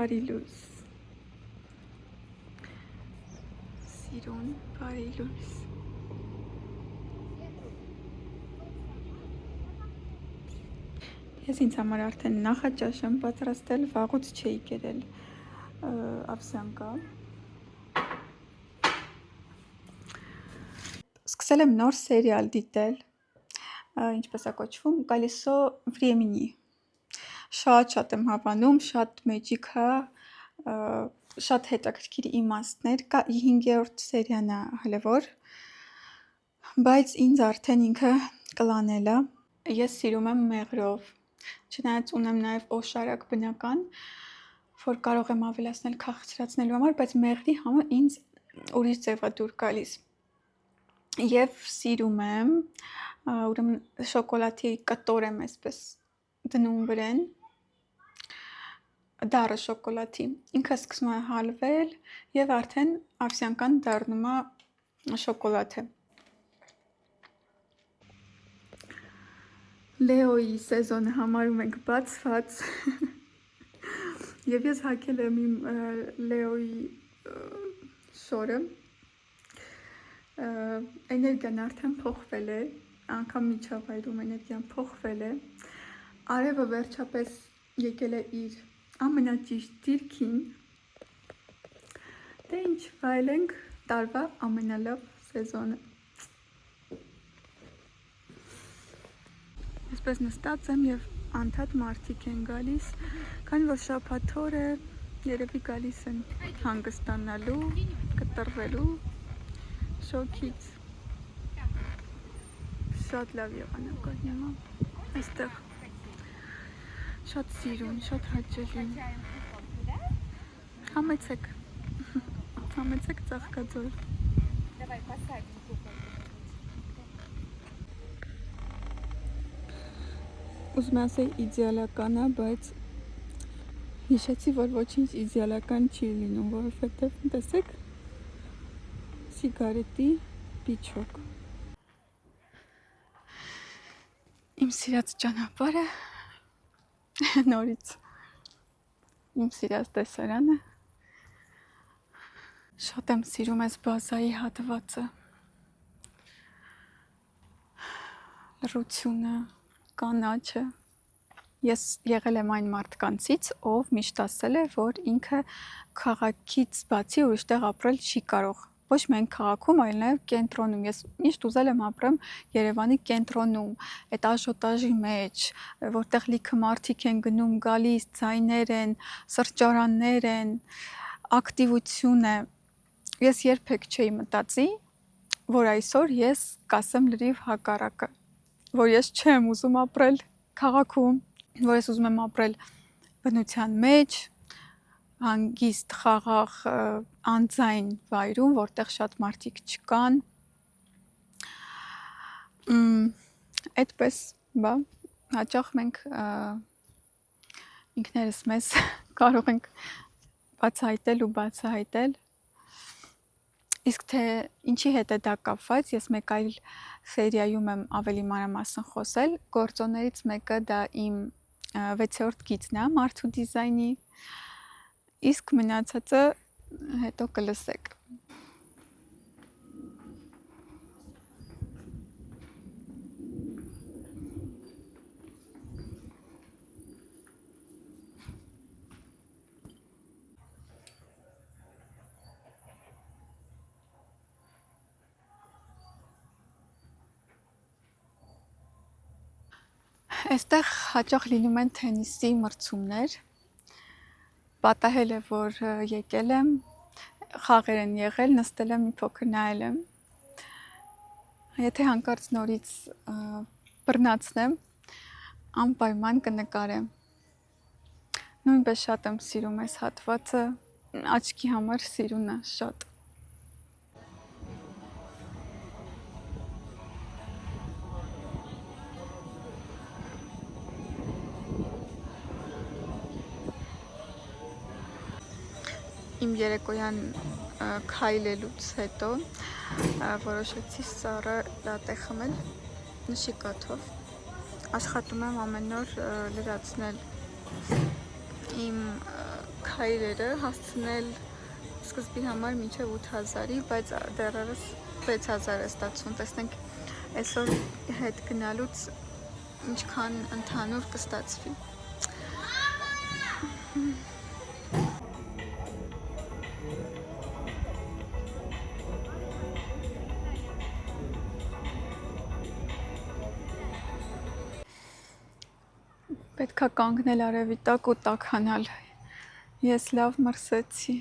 բարի լույս։ Սիրուն, բարի լույս։ Ես ինձ համար արդեն նախաճաշ եմ պատրաստել, վաղուց չէի կերել ավսյանկա։ Սկսել եմ նոր սերիալ դիտել, ինչպես է կոչվում, Կալիսո Վրեմենի։ Շատ եմ հավանում, շատ մեջիկ է, շատ հետաքրքիր իմաստներ կա, 5-րդ սերիան է հլևոր, բայց ինձ արդեն ինքը կլանել է։ Ես սիրում եմ մեղրով, չնայած ունեմ նաև օշարակ բնական, որ կարող եմ ավելացնել քաղցրացնելու համար, բայց մեղրի համը ինձ ուրիշ ձև է դուր գալիս։ Եվ սիրում եմ, ուրեմն շոկոլադի կտոր եմ այսպես դնում վրան, դառը շոկոլադի, ինքը սկսում է հալվել և արդեն ավսյանկան դառնում է շոկոլադե։ Լեոյի սեզոնը համարում ենք բացված և ես հագել եմ իմ Լեոյի շորը, էներգիան արդեն փոխվել է, անգամ միջավայրում էներգիան փոխվել է, արևը վերջապես եկել է իր ամենաճիշտ դիրքին, դե ինչ վայելենք տարվա ամենալավ սեզոնը։ Այսպես նստած եմ և անդադ մարդիկ են գալիս, քանի որ շաբաթ օր է, երևի գալիս են հանգստանալու, կտրվելու շոգից։ Շատ լավ եղանակը հիմա, այստեղ շատ սիրուն, շատ հաճելի։ Համեցեք, համեցեք Ծաղկաձոր։ Ուզում ասեի իդեալական է, բայց հիշեցի, որ ոչինչ իդեալական չի լինում, որովհետև տեսեք սիգարետի պիչոկ։ Իմ սիրած ճանապարհը, նորից իմ սիրած տեսարանը, շատ եմ սիրում այս բազայի հատվածը, լռությունը, կանաչը։ Ես եղել եմ այն մարդկանցից, ով միշտ ասել է, որ ինքը քաղաքից բացի ուրիշ տեղ ապրել չի կարող։ Ոչ միայն քաղաքում, այլ նաև կենտրոնում։ Ես միշտ ուզել եմ ապրեմ Երևանի կենտրոնում, այդ աժոտաժի մեջ, որտեղ լիքը մարդիկ են գնում, գալիս, ձայներ են, սրճարաններ են, ակտիվություն է։ Ես երբեք չէի մտածի, որ այսօր ես կասեմ լրիվ հակառակը, որ ես չեմ ուզում ապրել քաղաքում, որ ես ուզում եմ ապրել բնության մեջ, հանգիստ, խաղաղ, անձայն վայրում, որտեղ շատ մարդիկ չկան։ Այդպես, բա, հաճախ մենք ինքներս մեզ կարող ենք բացահայտել ու բացահայտել։ Իսկ թե ինչի հետ է դա կապված, ես մեկ այլ սերիայում եմ ավելի մանրամասն խոսել, գործոններից մեկը դա իմ 6-րդ գիծն է մարդու դիզայնի, իսկ մնացածը հետո կլսեք։ Այստեղ հաճախ լինում են թենիսի մրցումներ, պատահել է, որ եկել եմ, խաղեր են եղել, նստել եմ մի փոքր նայել եմ, եթե հանկարծ նորից բռնացնեմ, անպայման կնկարեմ, նույնպես շատ եմ սիրում այս հատվածը, աչքի համար սիրուն է շատ։ Իմ երեկոյան քայլելուց հետո որոշեցի սառը լատե խմել նշիկաթով։ Աշխատում եմ ամեն օր լրացնել իմ քայլերը հասցնել սկզբի համար մինչև 8000-ի, բայց դեռևս 6000 է ստացվում։ Տեսնենք այսօր հետ գնալուց ինչքան ընդհանուր կստացվի։ Պետք է կանգնել արևի տակ ու տաքանալ։ Ես լավ մրսեցի։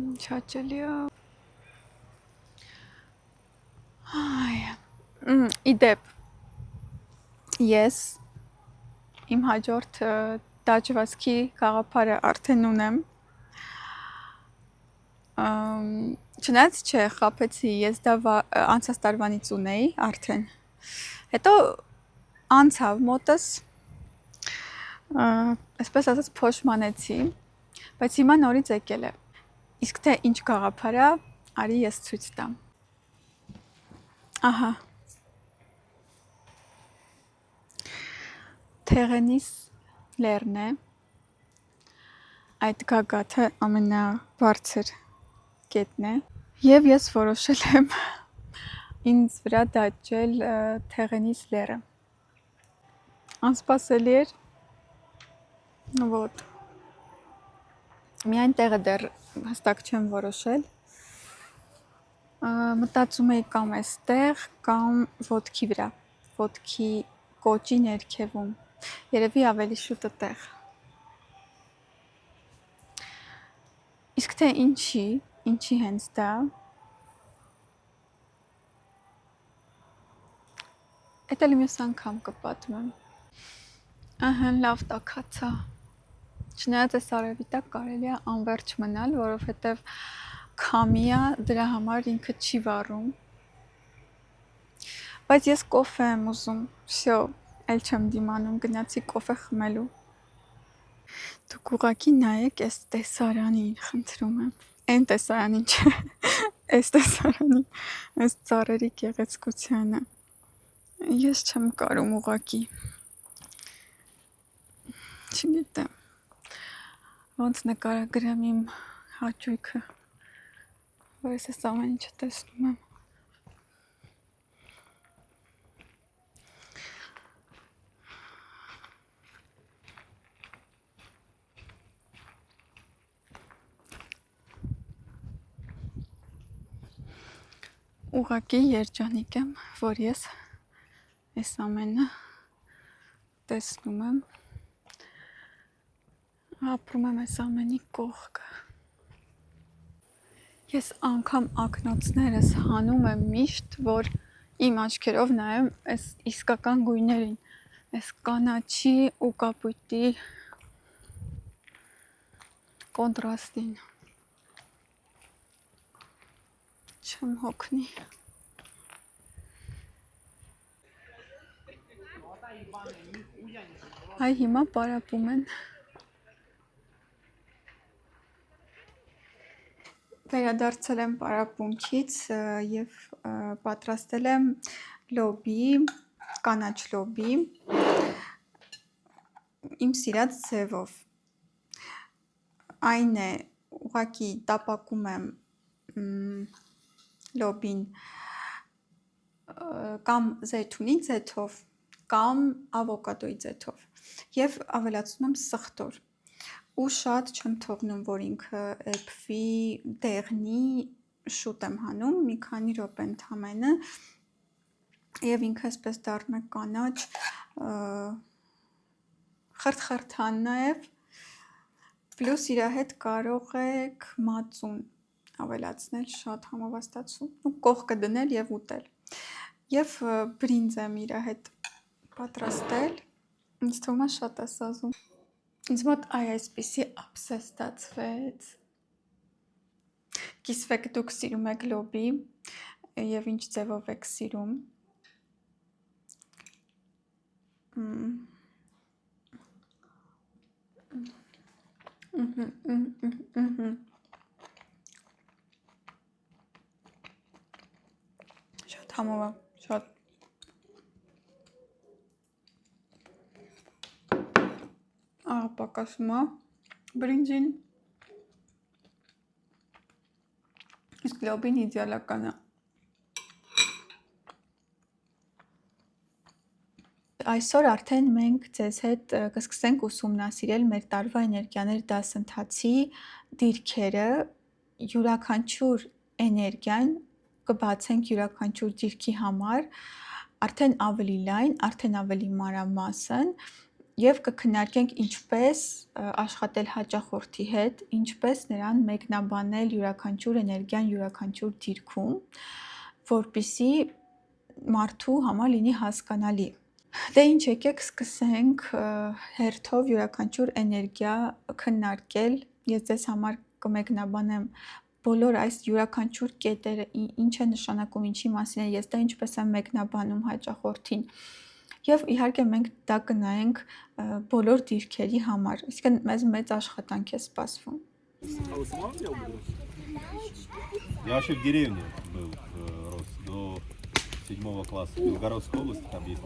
Ինչ հաճելի է։ Իդեպ, ես իմ հաջորդ դաջվածքի գաղափարը արդեն ունեմ։ Չնայած չէ, խաբեցի, ես դա անցած տարվանից ունեի արդեն։ Հետո անցավ մոտս, այսպես ասած փոշմանեցի, բայց հիմա նորից եկել է։ Իսկ թե ինչ գաղափար է, արի ես ցույց տամ։ Ահա։ Թեղենիս լեռն է։ Այդ գագաթը ամենաբարձր կետն է։ Եվ ես որոշել եմ ինձ վրա դաջել Թեղենիս լեռը։ Անսպասելի էր։ Вот։ Միայն տեղը դեռ հստակ չեմ որոշել։ Մտածում էի կամ այստեղ, կամ ոտքի վրա, ոտքի կոճի ներքևում։ Երևի ավելի շուտ այդտեղ։ Իսկ թե ինչի հենց դա։ Էդ էլ մյուս անգամ կպատմեմ։ Ահա, լավ տաքացա։ Չնայած այս արևի տակ կարելի է անվերջ մնալ, որովհետև քամի է, դրա համար ինքը չի վառում։ Բայց ես կոֆե եմ ուզում։ Всё, էլ չեմ դիմանում, գնացի կոֆե խմելու։ Դուք ուղղակի նայեք այս տեսարանին, խնդրում եմ։ Այն տեսարանին չէ, այս տեսարանին, այս ծառերի գեղեցկությանը։ Ես չեմ կարում ուղղակի։ Չգիտեմ։ Ոնց նկարագրեմ իմ հաճույքը, որ ես այս ամեն ինչը տեսնում եմ։ Ուղղակի երջանիկ եմ, որ ես այս ամենը տեսնում եմ, ապրում եմ այս ամենի կողքը։ Ես անգամ ակնոցներս հանում եմ միշտ, որ իմ աչքերով նայեմ այս իսկական գույներին, այս կանաչի ու կապույտի կոնտրաստին։ Չեմ հոգնի։ Այ հիմա պարապում են։ Վերադարձել եմ պարապմունքից և պատրաստել եմ լոբի, կանաչ լոբի, իմ սիրած ձևով։ Այն է, ուղղակի տապակում եմ լոբին կամ զեյթունի ձեթով, կամ ավոկադոյի ձեթով և ավելացնում եմ սխտոր ու շատ չեմ թողնում, որ ինքը էփվի, դեղնի, շուտ եմ հանում, մի քանի րոպե ընդամենը և ինքը այսպես դառնում է կանաչ, խրթխրթան նաև, պլյուս իրա հետ կարող եք մածուն ավելացնել, շատ համով է ստացվում, ու կողքը դնել և ուտել։ Եվ բրինձ եմ իրա հետ պատրաստել, ինձ թվում է շատ է սազում։ Ինձ մոտ այսպիսի ափսե ստացվեց։ Կիսվեք դուք սիրում եք լոբի և ինչ ձևով եք սիրում։ Շատ համով է, շատ։ պակասում է բրինջին։ Իսկ լոբին իդեալական է։ Այսօր արդեն մենք ձեզ հետ կսկսենք ուսումնասիրել մեր տարվա էներգիաներ դասընթացի դիրքերը, յուրաքանչյուր էներգիան կբացենք յուրաքանչյուր դիրքի համար, արդեն ավելի լայն, արդեն ավելի մանրամասն և կքննարկենք ինչպես աշխատել հաճախորդի հետ, ինչպես նրան մեկնաբանել յուրաքանչյուր էներգիան յուրաքանչյուր դիրքում, որպեսզի մարդու համար լինի հասկանալի։ Դե ինչ, եկեք սկսենք հերթով յուրաքանչյուր էներգիա քննարկել, ես ձեզ համար կմեկնաբանեմ բոլոր այս յուրաքանչյուր կետերը ինչ է նշանակում, ինչի մասին է, ես դա ինչպես եմ մեկնաբանում հաճախորդին։ Եվ իհարկե մենք դա կնայենք բոլոր դիրքերի համար, այսինքն մեզ մեծ աշխատանք է սպասվում։ Я вообще в деревне был, рос до 7 класса в Белгородской области, там есть